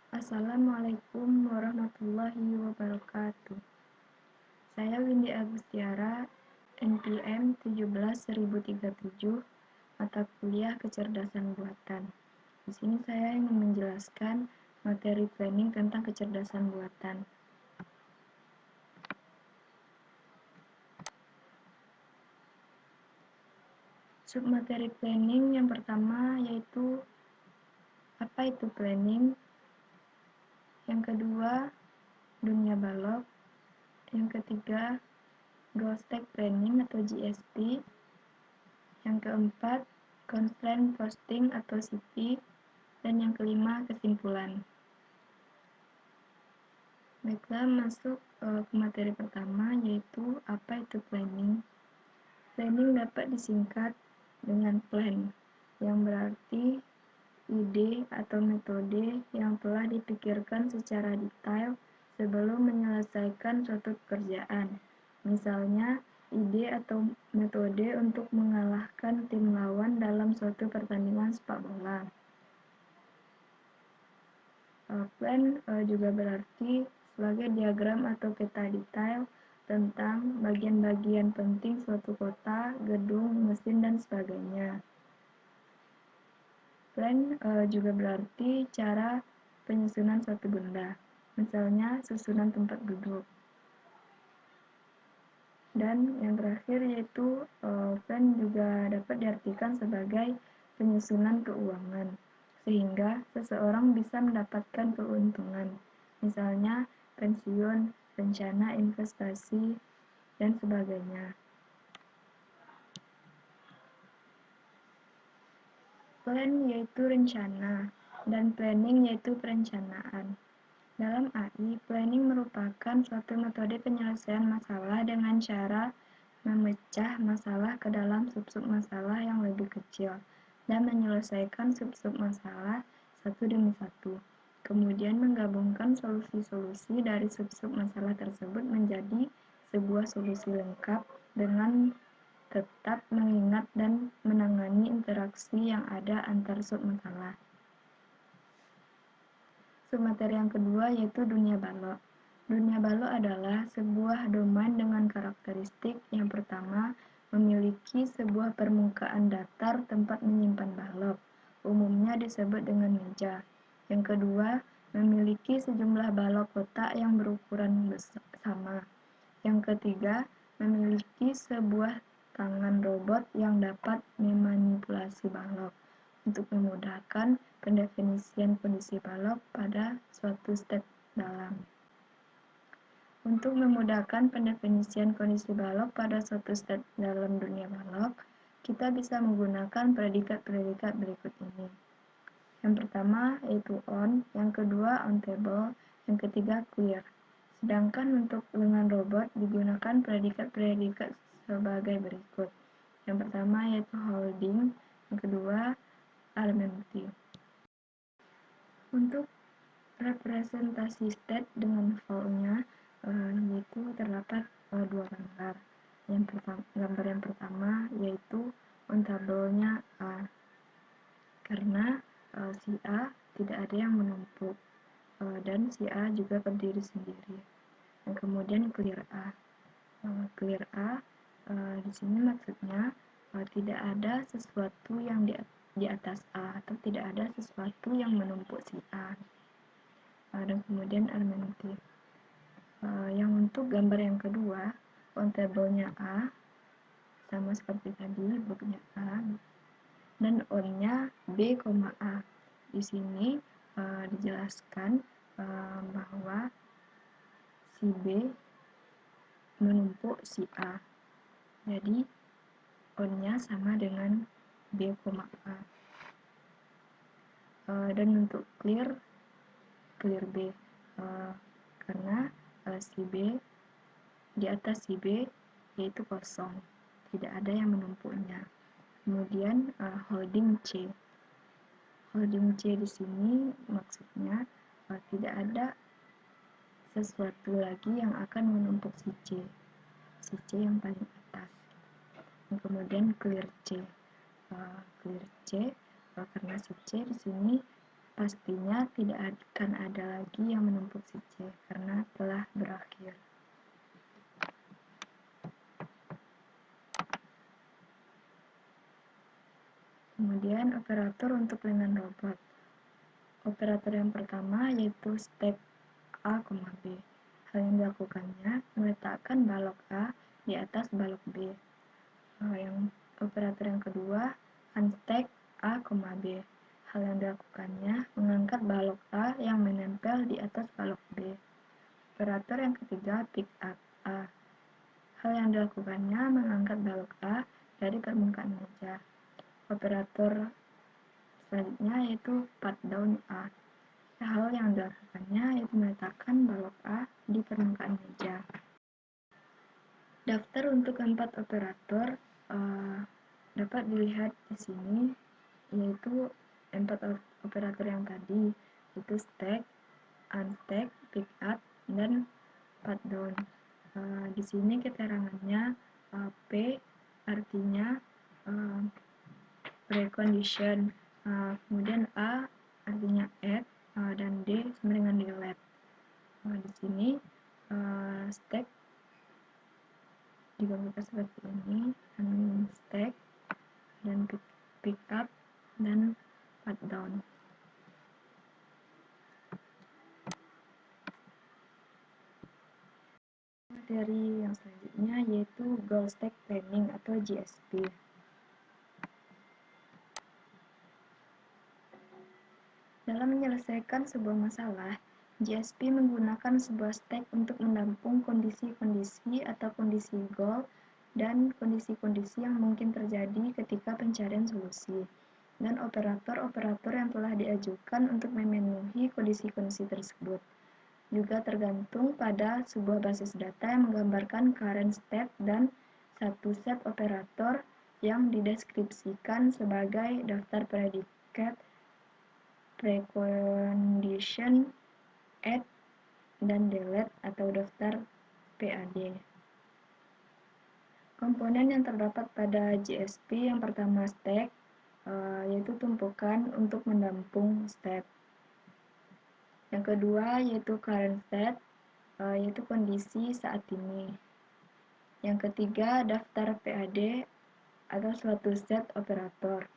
Assalamualaikum warahmatullahi wabarakatuh. Saya Windy Agustiara, NPM 17037, mata kuliah kecerdasan buatan. Di sini saya ingin menjelaskan materi planning tentang kecerdasan buatan. Submateri planning yang pertama yaitu apa itu planning, yang kedua dunia balok, yang ketiga goal stack planning atau GSP, yang keempat constraint posting atau CP, dan yang kelima kesimpulan. Baiklah, masuk ke materi pertama yaitu apa itu planning. Planning dapat disingkat dengan plan, yang berarti ide atau metode yang telah dipikirkan secara detail sebelum menyelesaikan suatu pekerjaan. Misalnya, ide atau metode untuk mengalahkan tim lawan dalam suatu pertandingan sepak bola. Plan juga berarti sebagai diagram atau peta detail tentang bagian-bagian penting suatu kota, gedung, mesin, dan sebagainya. Plan juga berarti cara penyusunan suatu benda, misalnya susunan tempat duduk. Dan yang terakhir yaitu plan juga dapat diartikan sebagai penyusunan keuangan, sehingga seseorang bisa mendapatkan keuntungan, misalnya pensiun, rencana investasi, dan sebagainya. Plan yaitu rencana, dan planning yaitu perencanaan. Dalam AI, planning merupakan suatu metode penyelesaian masalah dengan cara memecah masalah ke dalam sub-sub masalah yang lebih kecil dan menyelesaikan sub-sub masalah satu demi satu. Kemudian menggabungkan solusi-solusi dari sub-sub masalah tersebut menjadi sebuah solusi lengkap dengan tetap mengingat dan menangani interaksi yang ada antar sub-masalah. Submateri yang kedua yaitu dunia balok. Dunia balok adalah sebuah domain dengan karakteristik yang pertama memiliki sebuah permukaan datar tempat menyimpan balok, umumnya disebut dengan meja. Yang kedua, memiliki sejumlah balok kotak yang berukuran sama. Yang ketiga, memiliki sebuah tangan robot yang dapat memanipulasi balok untuk memudahkan pendefinisian kondisi balok pada suatu state dalam. Untuk memudahkan pendefinisian kondisi balok pada suatu state dalam dunia balok, kita bisa menggunakan predikat-predikat berikut ini. Yang pertama yaitu on, yang kedua on-table, yang ketiga clear. Sedangkan untuk dengan robot digunakan predikat-predikat sebagai berikut. Yang pertama yaitu holding, yang kedua empty. Untuk representasi state dengan value-nya yaitu terdapat dua gambar. Gambar yang pertama yaitu on-table-nya A, karena si A tidak ada yang menumpuk dan si A juga berdiri sendiri. Dan kemudian clear A. Clear A di sini maksudnya tidak ada sesuatu yang di atas A atau tidak ada sesuatu yang menumpuk si A. Dan kemudian empty. Yang untuk gambar yang kedua, on table-nya A sama seperti tadi, book-nya A dan on-nya B, A. Di sini dijelaskan bahwa si B menumpuk si A. Jadi on-nya sama dengan B, A. Dan untuk clear B karena si B di atas si B yaitu kosong, tidak ada yang menumpuknya. Kemudian holding C. Holding C di sini maksudnya tidak ada sesuatu lagi yang akan menumpuk si C yang paling atas. Dan kemudian clear C. Clear C karena si C di sini pastinya tidak akan ada lagi yang menumpuk si C karena telah berakhir. Kemudian operator untuk lengan robot. Operator yang pertama yaitu stack A, B. Hal yang dilakukannya meletakkan balok A di atas balok B. Operator yang kedua unstack A, B. Hal yang dilakukannya mengangkat balok A yang menempel di atas balok B. Operator yang ketiga pick up A. Hal yang dilakukannya mengangkat balok A dari permukaan meja. Operator selanjutnya yaitu pat down A. Hal yang dilakukannya yaitu meletakkan balok A di permukaan meja. Daftar untuk 4 operator dapat dilihat di sini, yaitu 4 operator yang tadi, yaitu stack, unstack, pick up, dan pat down. Di sini keterangannya P artinya precondition, kemudian A artinya add, dan D sama dengan delete. Di sini stack digambarkan seperti ini, stack dan pick up dan pat down. Materi yang selanjutnya yaitu goal stack planning atau GSP. Dalam menyelesaikan sebuah masalah, GSP menggunakan sebuah stack untuk menampung kondisi-kondisi atau kondisi goal dan kondisi-kondisi yang mungkin terjadi ketika pencarian solusi, dan operator-operator yang telah diajukan untuk memenuhi kondisi-kondisi tersebut. Juga tergantung pada sebuah basis data yang menggambarkan current state dan satu set operator yang dideskripsikan sebagai daftar predikat, precondition, add, dan delete atau daftar PAD. Komponen yang terdapat pada GSP yang pertama stack, yaitu tumpukan untuk menampung state. Yang kedua yaitu current state, yaitu kondisi saat ini. Yang ketiga daftar PAD atau suatu set operator.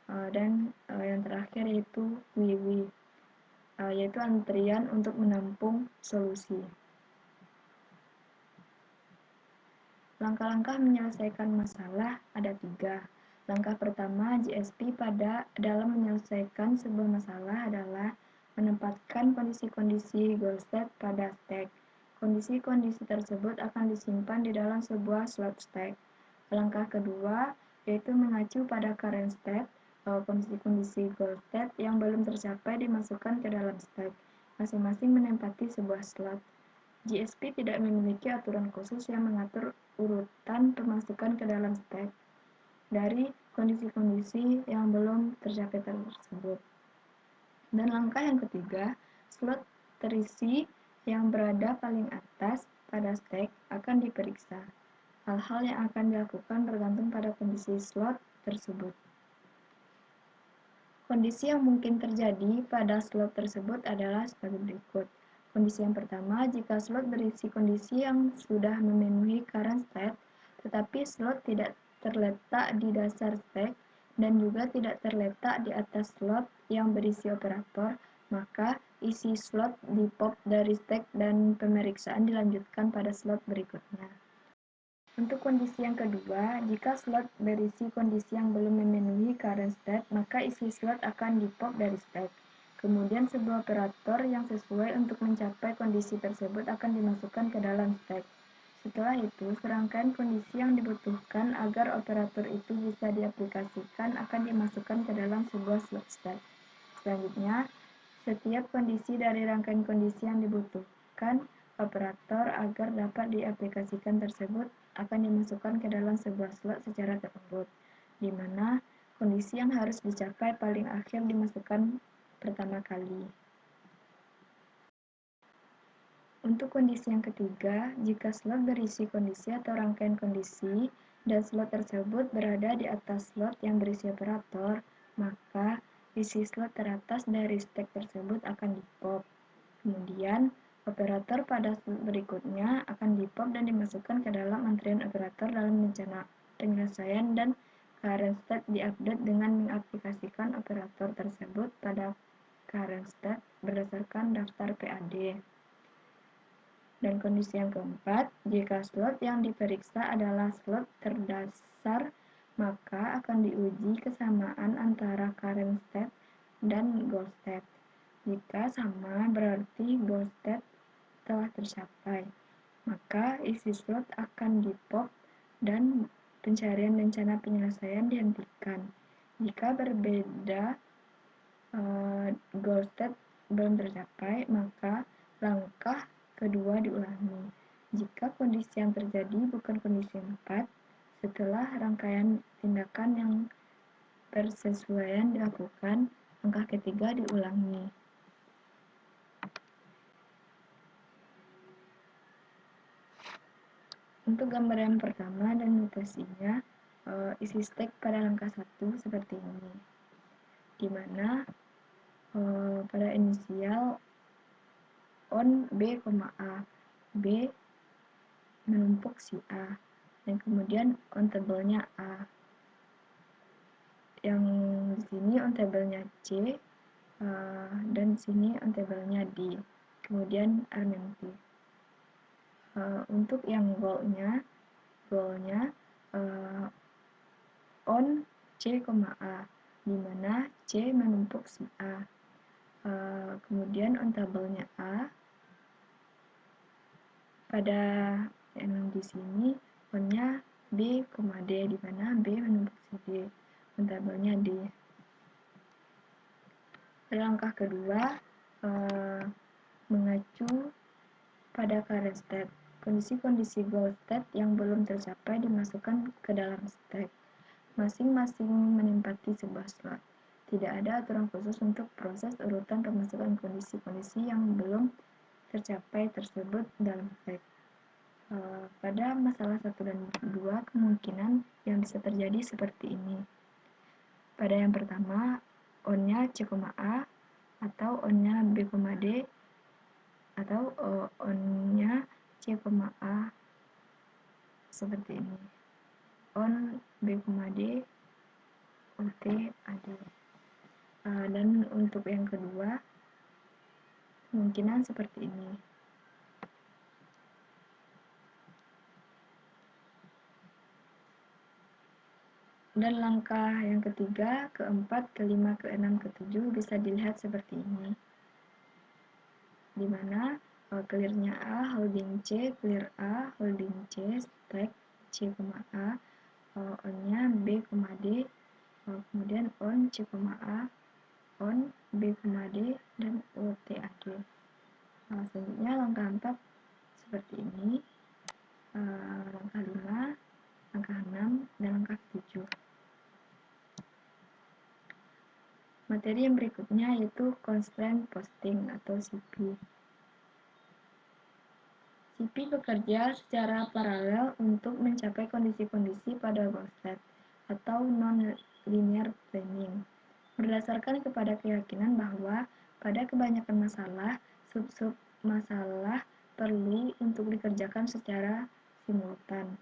Dan yang terakhir yaitu WIWI, yaitu antrian untuk menampung solusi. Langkah-langkah menyelesaikan masalah ada 3. Langkah pertama GSP dalam menyelesaikan sebuah masalah adalah menempatkan kondisi-kondisi goal state pada stack. Kondisi-kondisi tersebut akan disimpan di dalam sebuah slot stack. Langkah kedua yaitu mengacu pada current state, kondisi-kondisi goal state yang belum tercapai dimasukkan ke dalam stack, masing-masing menempati sebuah slot. GSP tidak memiliki aturan khusus yang mengatur urutan pemasukan ke dalam stack dari kondisi-kondisi yang belum tercapai tersebut. Dan langkah yang ketiga, slot terisi yang berada paling atas pada stack akan diperiksa. Hal-hal yang akan dilakukan bergantung pada kondisi slot tersebut. Kondisi yang mungkin terjadi pada slot tersebut adalah sebagai berikut. Kondisi yang pertama, jika slot berisi kondisi yang sudah memenuhi current state, tetapi slot tidak terletak di dasar stack dan juga tidak terletak di atas slot yang berisi operator, maka isi slot di-pop dari stack dan pemeriksaan dilanjutkan pada slot berikutnya. Untuk kondisi yang kedua, jika slot berisi kondisi yang belum memenuhi current state, maka isi slot akan di-pop dari stack. Kemudian sebuah operator yang sesuai untuk mencapai kondisi tersebut akan dimasukkan ke dalam stack. Setelah itu, serangkaian kondisi yang dibutuhkan agar operator itu bisa diaplikasikan akan dimasukkan ke dalam sebuah slot stack. Selanjutnya, setiap kondisi dari rangkaian kondisi yang dibutuhkan operator agar dapat diaplikasikan tersebut akan dimasukkan ke dalam sebuah slot secara terurut, di mana kondisi yang harus dicapai paling akhir dimasukkan pertama kali. Untuk kondisi yang ketiga, jika slot berisi kondisi atau rangkaian kondisi dan slot tersebut berada di atas slot yang berisi operator, maka isi slot teratas dari stek tersebut akan di-pop. Kemudian, operator pada slot berikutnya akan di-pop dan dimasukkan ke dalam antrian operator dalam penyelesaian, dan current state diupdate dengan mengaplikasikan operator tersebut pada current state berdasarkan daftar PAD. Dan kondisi yang keempat, jika slot yang diperiksa adalah slot terdasar, maka akan diuji kesamaan antara current state dan goal state. Jika sama, berarti goal state telah tercapai, maka isi slot akan di-pop dan pencarian rencana penyelesaian dihentikan. Jika berbeda, goal state belum tercapai, maka langkah kedua diulangi. Jika kondisi yang terjadi bukan kondisi yang tepat, setelah rangkaian tindakan yang bersesuaian dilakukan, langkah ketiga diulangi. Untuk gambaran pertama dan mutasinya, isi stek pada langkah 1 seperti ini, di mana pada inisial on B, A, B menumpuk si A, dan kemudian on tabelnya A. Yang di sini on tabelnya C, dan di sini on tabelnya D. Kemudian armenti. Untuk yang goalnya on C, A, di mana C menumpuk si A. Kemudian on tabelnya A, pada yang di sini on-nya B, D, di mana B menumpuk si D. On tabelnya D. Langkah kedua, mengacu pada current state. Kondisi-kondisi goal state yang belum tercapai dimasukkan ke dalam stek. Masing-masing menempati sebuah slot. Tidak ada aturan khusus untuk proses urutan pemasukan kondisi-kondisi yang belum tercapai tersebut dalam stek. Pada masalah 1 dan 2, kemungkinan yang bisa terjadi seperti ini. Pada yang pertama, on-nya C, A, atau on-nya B, D, atau on-nya C, A seperti ini. On B, D, OT, AD. Dan untuk yang kedua, kemungkinan seperti ini. Dan langkah yang ketiga, keempat, kelima, keenam, ketujuh bisa dilihat seperti ini, di mana clear-nya A, holding C, clear A, holding C, stack C, A, on-nya B, D, kemudian on C, A, on B, D, dan OTAD. Selanjutnya langkah 4 seperti ini, langkah 5, langkah 6, dan langkah 7. Materi yang berikutnya yaitu constraint posting atau CP. CP bekerja secara paralel untuk mencapai kondisi-kondisi pada goal state atau non-linear planning, berdasarkan kepada keyakinan bahwa pada kebanyakan masalah, sub-sub masalah perlu untuk dikerjakan secara simultan.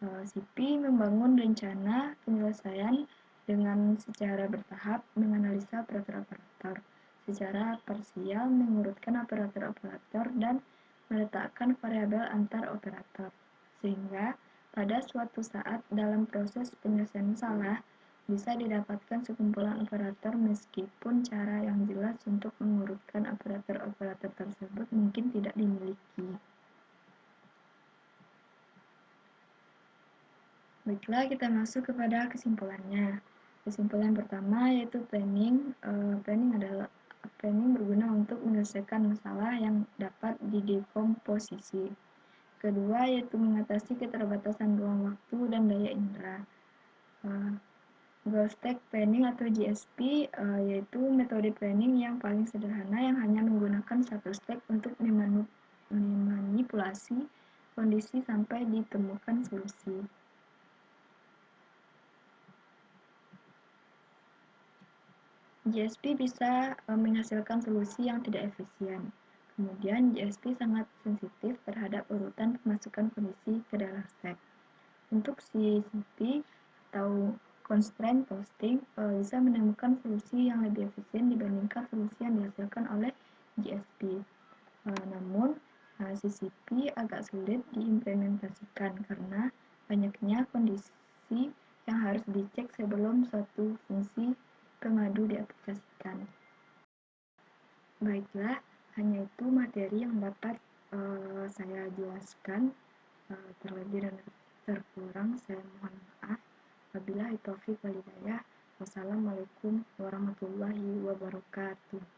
CP membangun rencana penyelesaian dengan secara bertahap, menganalisa operator-operator secara parsial, mengurutkan operator-operator, dan meletakkan variabel antar operator, sehingga pada suatu saat dalam proses penyelesaian masalah bisa didapatkan sekumpulan operator meskipun cara yang jelas untuk mengurutkan operator-operator tersebut mungkin tidak dimiliki. Baiklah, kita masuk kepada kesimpulannya. Kesimpulan pertama yaitu planning. Planning berguna untuk menyelesaikan masalah yang dapat didekomposisi. Kedua yaitu mengatasi keterbatasan ruang waktu dan daya indera. Goal Stack Planning atau GSP yaitu metode planning yang paling sederhana yang hanya menggunakan satu stack untuk memanipulasi kondisi sampai ditemukan solusi. JSP bisa menghasilkan solusi yang tidak efisien. Kemudian JSP sangat sensitif terhadap urutan pemasukan kondisi ke dalam stack. Untuk CCP atau constraint posting bisa menemukan solusi yang lebih efisien dibandingkan solusi yang dihasilkan oleh JSP. Namun CCP agak sulit diimplementasikan karena banyaknya kondisi yang harus dicek sebelum suatu fungsi pemadu diaplikasikan. Baiklah, hanya itu materi yang dapat saya jelaskan. Terlebih dan terkurang saya mohon maaf. Wabillahi taufiq wal hidayah. Wassalamualaikum warahmatullahi wabarakatuh.